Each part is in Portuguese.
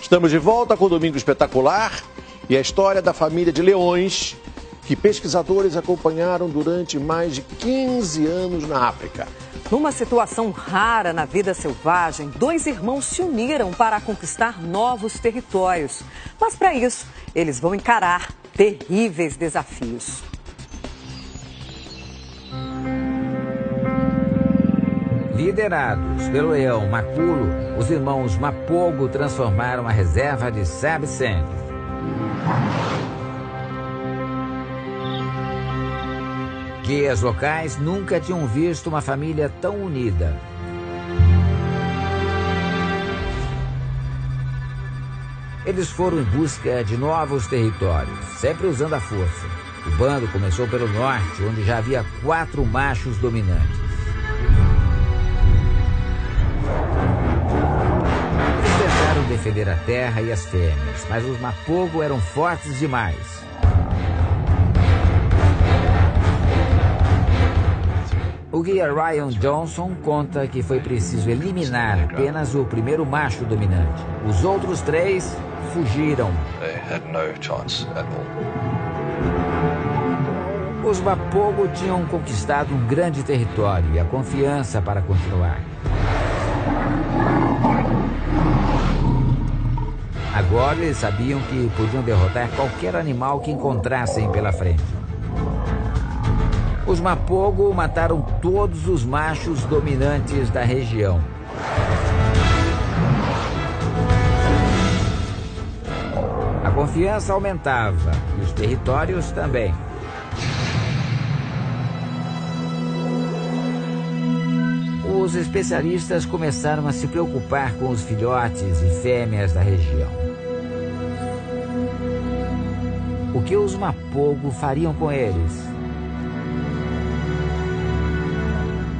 Estamos de volta com o Domingo Espetacular e a história da família de leões que pesquisadores acompanharam durante mais de 15 anos na África. Numa situação rara na vida selvagem, 2 irmãos se uniram para conquistar novos territórios. Mas para isso, eles vão encarar terríveis desafios. Liderados pelo leão Maculo, os irmãos Mapogo transformaram a reserva de Sabi-Sand. Guias locais nunca tinham visto uma família tão unida. Eles foram em busca de novos territórios, sempre usando a força. O bando começou pelo norte, onde já havia 4 machos dominantes. Eles tentaram defender a terra e as fêmeas, mas os Mapogo eram fortes demais. O guia Ryan Johnson conta que foi preciso eliminar apenas o primeiro macho dominante. Os outros 3 fugiram. Os Mapogo tinham conquistado um grande território e a confiança para continuar. Agora eles sabiam que podiam derrotar qualquer animal que encontrassem pela frente. Os Mapogo mataram todos os machos dominantes da região. A confiança aumentava e os territórios também. Os especialistas começaram a se preocupar com os filhotes e fêmeas da região. O que os Mapogo fariam com eles?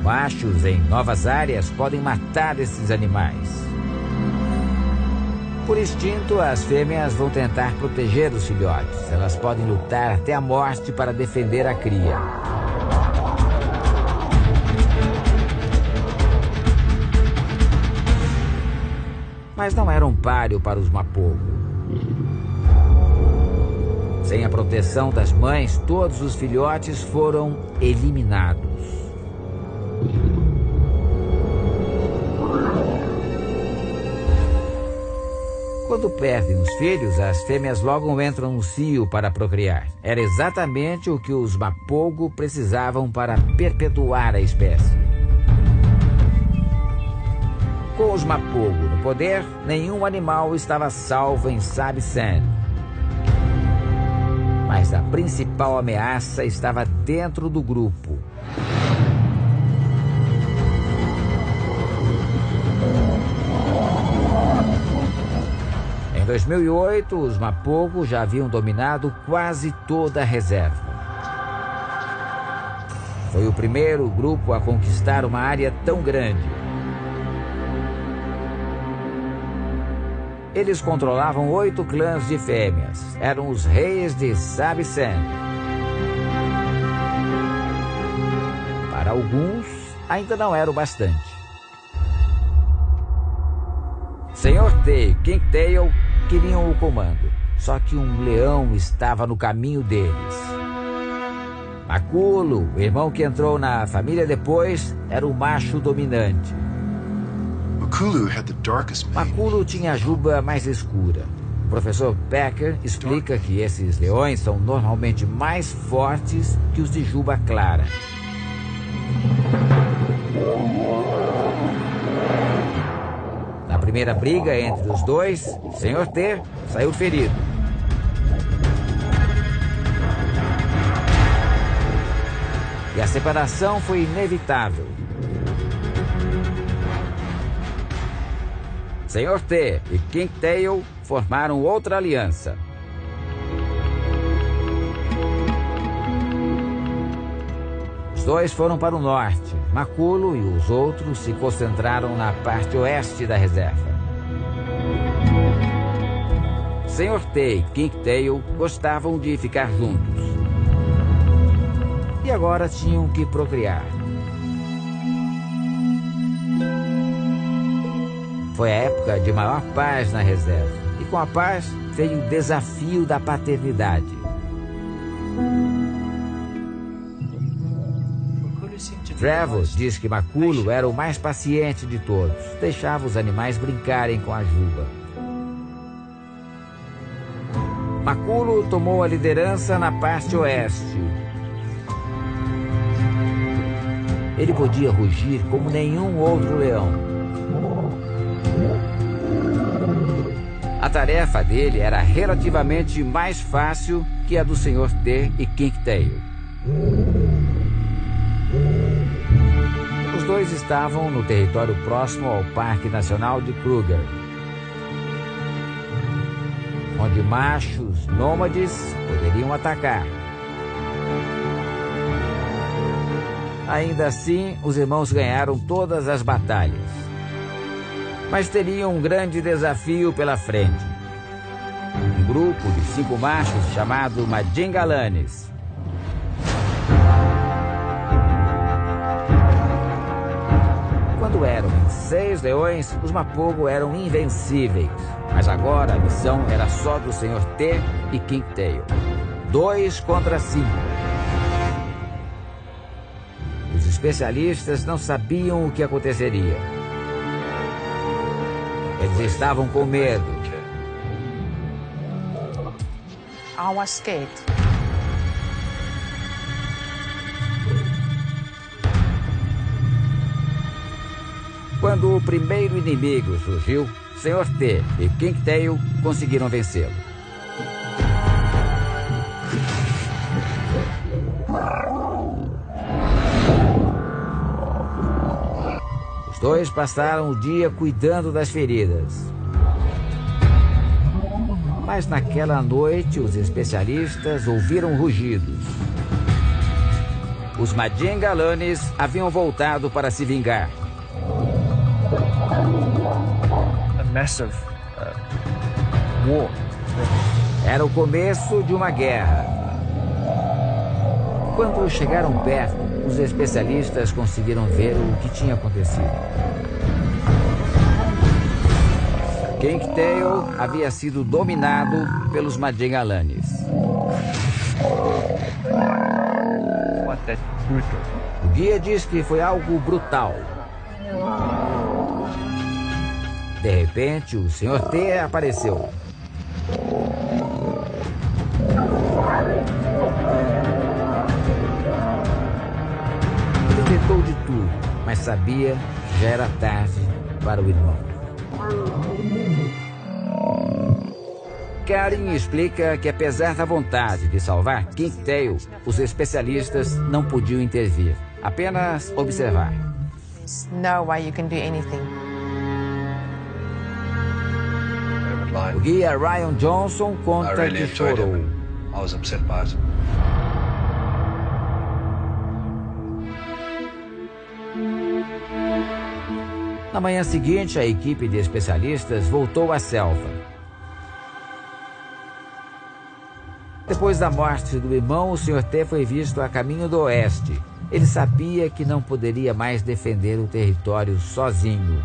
Machos em novas áreas podem matar esses animais. Por instinto, as fêmeas vão tentar proteger os filhotes. Elas podem lutar até a morte para defender a cria. Mas não era um páreo para os Mapogo. Sem a proteção das mães, todos os filhotes foram eliminados. Quando perdem os filhos, as fêmeas logo entram no cio para procriar. Era exatamente o que os Mapogo precisavam para perpetuar a espécie. Com os Mapogo no poder, nenhum animal estava salvo em Sabi-Sand. Mas a principal ameaça estava dentro do grupo. Em 2008, os Mapogo já haviam dominado quase toda a reserva. Foi o primeiro grupo a conquistar uma área tão grande. Eles controlavam 8 clãs de fêmeas. Eram os reis de Sabi-Sand. Para alguns, ainda não era o bastante. Senhor Tay e King Tail queriam o comando, só que um leão estava no caminho deles. Maculo, o irmão que entrou na família depois, era o macho dominante. Maculo tinha a juba mais escura. O professor Packer explica que esses leões são normalmente mais fortes que os de juba clara. Na primeira briga entre os dois, Sr. T saiu ferido. E a separação foi inevitável. Sr. T e King Tail formaram outra aliança. Os dois foram para o norte. Maculo e os outros se concentraram na parte oeste da reserva. Sr. T e King Tail gostavam de ficar juntos. E agora tinham que procriar. Foi a época de maior paz na reserva. com a paz veio o desafio da paternidade. Trevor diz que Maculo era o mais paciente de todos. Deixava os animais brincarem com a juba. Maculo tomou a liderança na parte oeste. Ele podia rugir como nenhum outro leão. A tarefa dele era relativamente mais fácil que a do Sr. T e Kinktail. Os dois estavam no território próximo ao Parque Nacional de Kruger, onde machos nômades poderiam atacar. Ainda assim, os irmãos ganharam todas as batalhas. Mas teriam um grande desafio pela frente. Um grupo de 5 machos chamado Madingalanes. Quando eram 6 leões, os Mapogo eram invencíveis. Mas agora a missão era só do Sr. T e Kinktail. 2 contra 5. Os especialistas não sabiam o que aconteceria. Eles estavam com medo. I was scared. Quando o primeiro inimigo surgiu, Sr. T e Kinktail conseguiram vencê-lo. Os dois passaram o dia cuidando das feridas. Mas naquela noite, os especialistas ouviram rugidos. Os Madingalanes haviam voltado para se vingar. Massive war. Era o começo de uma guerra. Quando chegaram perto, os especialistas conseguiram ver o que tinha acontecido. Kinktail havia sido dominado pelos Madingalanes. O guia diz que foi algo brutal. De repente, o Sr. T apareceu. Ele tentou de tudo, mas sabia que já era tarde para o irmão. Karen explica que, apesar da vontade de salvar Kinktail, os especialistas não podiam intervir, apenas observar. No way you can do anything. O guia Ryan Johnson conta que chorou. Na manhã seguinte, a equipe de especialistas voltou à selva. Depois da morte do irmão, o Sr. T foi visto a caminho do oeste. Ele sabia que não poderia mais defender o território sozinho.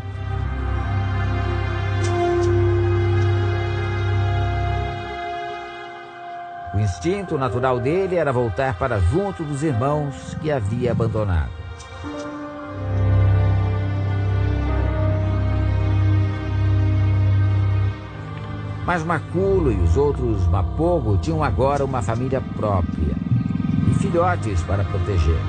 O instinto natural dele era voltar para junto dos irmãos que havia abandonado. Mas Maculo e os outros Mapogo tinham agora uma família própria e filhotes para proteger.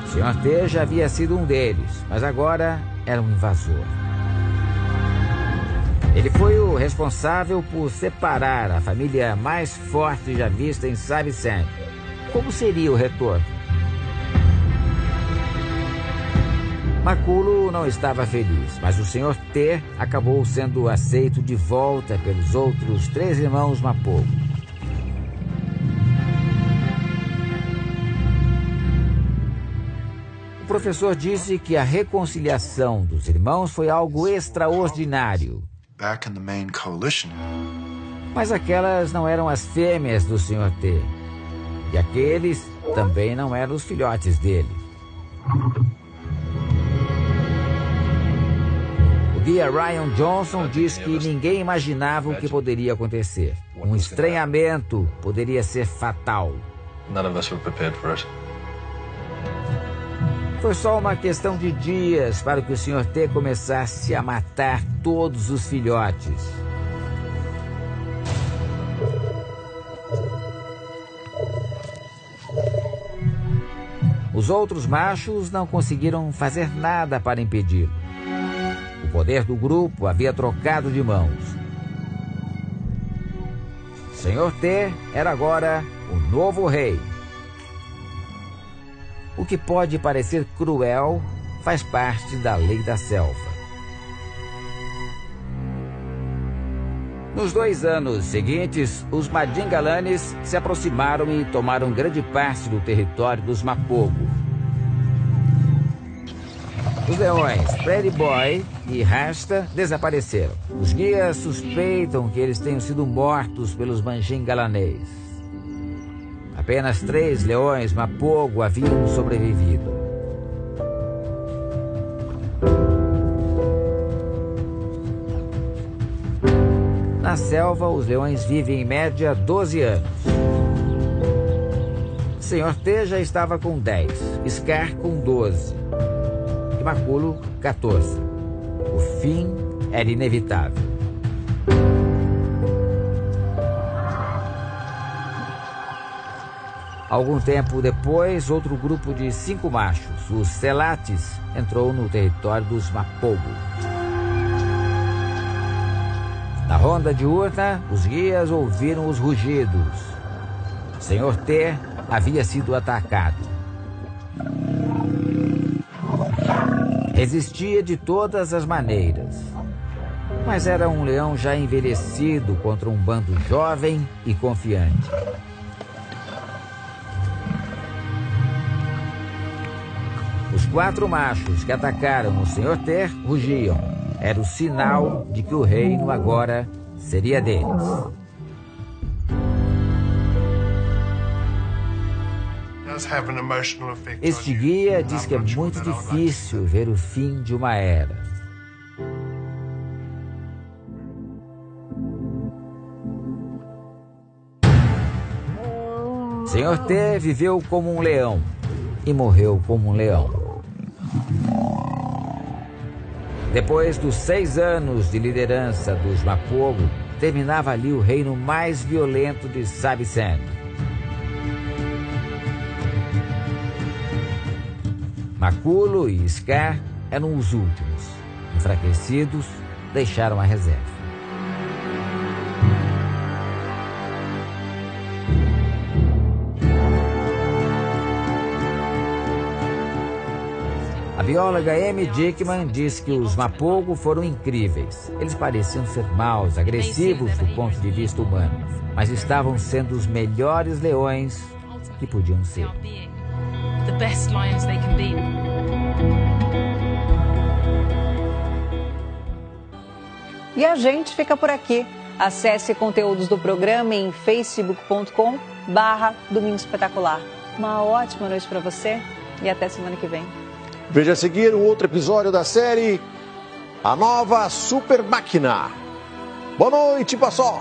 O Sr. T já havia sido um deles, mas agora era um invasor. Ele foi o responsável por separar a família mais forte já vista em Savicent. Como seria o retorno? Maculo não estava feliz, mas o Sr. T acabou sendo aceito de volta pelos outros 3 irmãos Mapogo. O professor disse que a reconciliação dos irmãos foi algo extraordinário. Back in the main coalition. Mas aquelas não eram as fêmeas do Sr. T. E aqueles também não eram os filhotes dele. O guia Ryan Johnson diz que ninguém imaginava o que poderia acontecer. Um estranhamento poderia ser fatal. None of us were prepared for it. Foi só uma questão de dias para que o Sr. T começasse a matar todos os filhotes. Os outros machos não conseguiram fazer nada para impedi-lo. O poder do grupo havia trocado de mãos. Sr. T era agora o novo rei. O que pode parecer cruel faz parte da lei da selva. Nos 2 anos seguintes, os Madingalanes se aproximaram e tomaram grande parte do território dos Mapogo. Os leões Pretty Boy e Rasta desapareceram. Os guias suspeitam que eles tenham sido mortos pelos Madingalanês. Apenas 3 leões Mapogo haviam sobrevivido. Na selva, os leões vivem em média 12 anos. Sr. T já estava com 10, Scar com 12 e Maculo 14. O fim era inevitável. Algum tempo depois, outro grupo de 5 machos, os Selates, entrou no território dos Mapogo. Na ronda diurna, os guias ouviram os rugidos. Sr. T havia sido atacado. Resistia de todas as maneiras, mas era um leão já envelhecido contra um bando jovem e confiante. Os 4 machos que atacaram o Sr. T rugiam. Era o sinal de que o reino agora seria deles. Este guia diz que é muito difícil ver o fim de uma era. Sr. T viveu como um leão e morreu como um leão. Depois dos 6 anos de liderança dos Mapogo, terminava ali o reino mais violento de Sabi-Sen. Maculo e Scar eram os últimos. Enfraquecidos, deixaram a reserva. A bióloga Amy Dickman diz que os Mapogo foram incríveis. Eles pareciam ser maus, agressivos do ponto de vista humano, mas estavam sendo os melhores leões que podiam ser. E a gente fica por aqui. Acesse conteúdos do programa em facebook.com/Domingo Espetacular. Uma ótima noite para você e até semana que vem. Veja a seguir um outro episódio da série A Nova Super Máquina. Boa noite, pessoal!